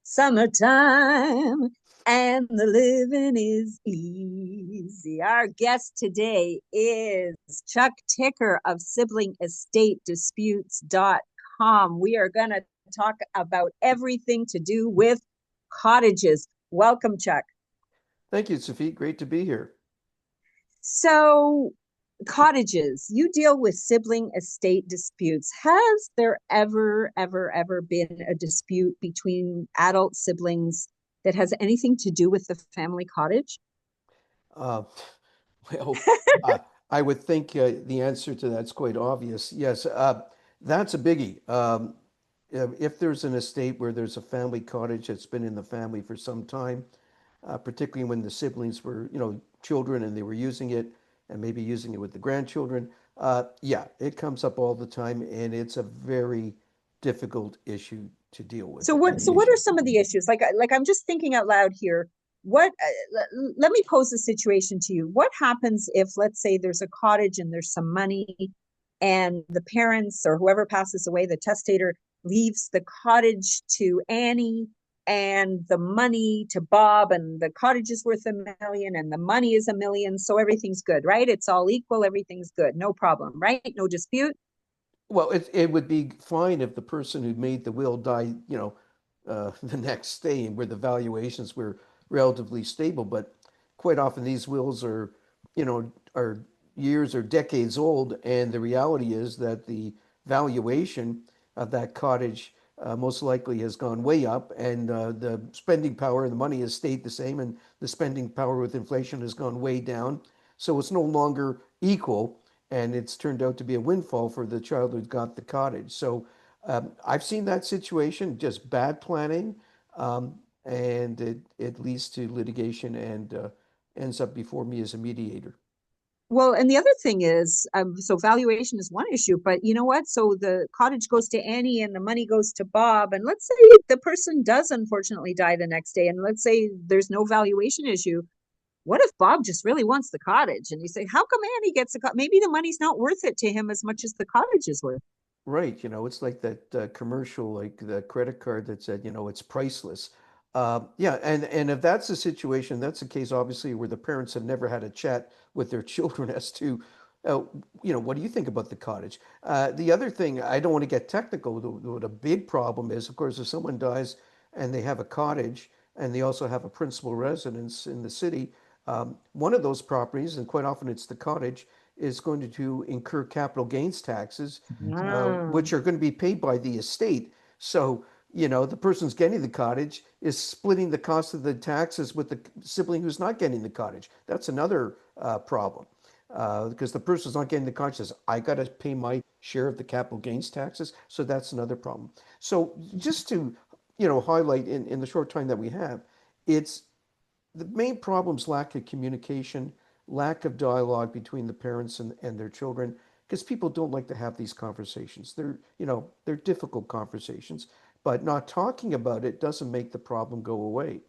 Summertime and the living is easy. Our guest today is Chuck Ticker of SiblingEstateDisputes.com. We are going to talk about everything to do with cottages. Welcome, Chuck. Thank you, Sophie. Great to be here. So, cottages, you deal with sibling estate disputes. Has there ever been a dispute between adult siblings that has anything to do with the family cottage? Uh, well, uh, I would think the answer to that's quite obvious. Yes, that's a biggie. If there's an estate where there's a family cottage that's been in the family for some time, particularly when the siblings were, children and they were using it and maybe using it with the grandchildren, yeah, it comes up all the time and it's a very difficult issue to deal with. So what are some of the issues? Like I'm just thinking out loud here. What let me pose a situation to you. What happens if, let's say, there's a cottage and there's some money and the parents or whoever passes away, the testator, leaves the cottage to Annie and the money to Bob, and the cottage is worth $1 million and the money is $1 million, so everything's good, right? It's all equal, everything's good, no problem, right? No dispute. Well, it would be fine if the person who made the will died, the next day, and where the valuations were relatively stable. But quite often these wills are years or decades old, and the reality is that the valuation of that cottage most likely has gone way up, and the spending power and the money has stayed the same, and the spending power with inflation has gone way down. So it's no longer equal, and it's turned out to be a windfall for the child who got the cottage. So I've seen that situation, just bad planning, and it leads to litigation and ends up before me as a mediator. Well, and the other thing is, so valuation is one issue, but you know what? So the cottage goes to Annie and the money goes to Bob. And let's say the person does unfortunately die the next day, and let's say there's no valuation issue. What if Bob just really wants the cottage? And you say, how come Annie gets the cottage? Maybe the money's not worth it to him as much as the cottage is worth. Right, it's like that commercial, like the credit card that said, it's priceless. Yeah, and if that's the situation, that's the case, obviously, where the parents have never had a chat with their children as to, uh, what do you think about the cottage? The other thing, I don't want to get technical. What a big problem is, of course, if someone dies and they have a cottage and they also have a principal residence in the city, one of those properties, and quite often it's the cottage, is going to incur capital gains taxes, Ah. which are going to be paid by the estate. So, the person's getting the cottage is splitting the cost of the taxes with the sibling who's not getting the cottage. That's another problem. Because the person's not getting the cottage, says, I got to pay my share of the capital gains taxes. So that's another problem. So just to, highlight in the short time that we have, it's the main problems: lack of communication, lack of dialogue between the parents and their children, because people don't like to have these conversations. They're difficult conversations, but not talking about it doesn't make the problem go away.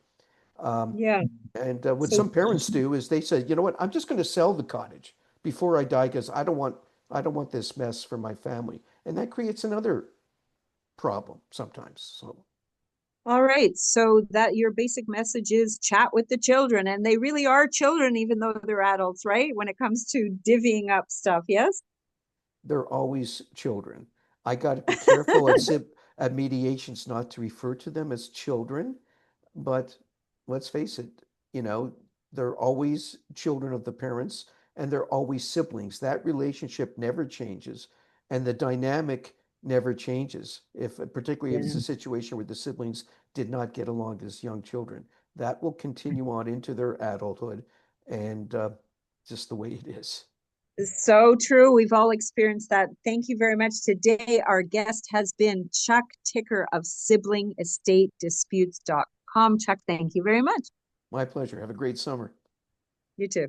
Um, Yeah. and what So some parents do is they say, you know what, I'm just going to sell the cottage before I die because I don't want this mess for my family, and that creates another problem sometimes. So. all right. So that your basic message is chat with the children, and they really are children, even though they're adults, right? When it comes to divvying up stuff. Yes. They're always children. I got to be careful at mediations not to refer to them as children, but let's face it, you know, they're always children of the parents and they're always siblings. That relationship never changes and the dynamic never changes. Particularly if it's Yeah. a situation where the siblings did not get along as young children, that will continue on into their adulthood and just the way it is. So true. We've all experienced that. Thank you very much. Today, our guest has been Chuck Ticker of SiblingEstateDisputes.com. Chuck, thank you very much. My pleasure. Have a great summer. You too.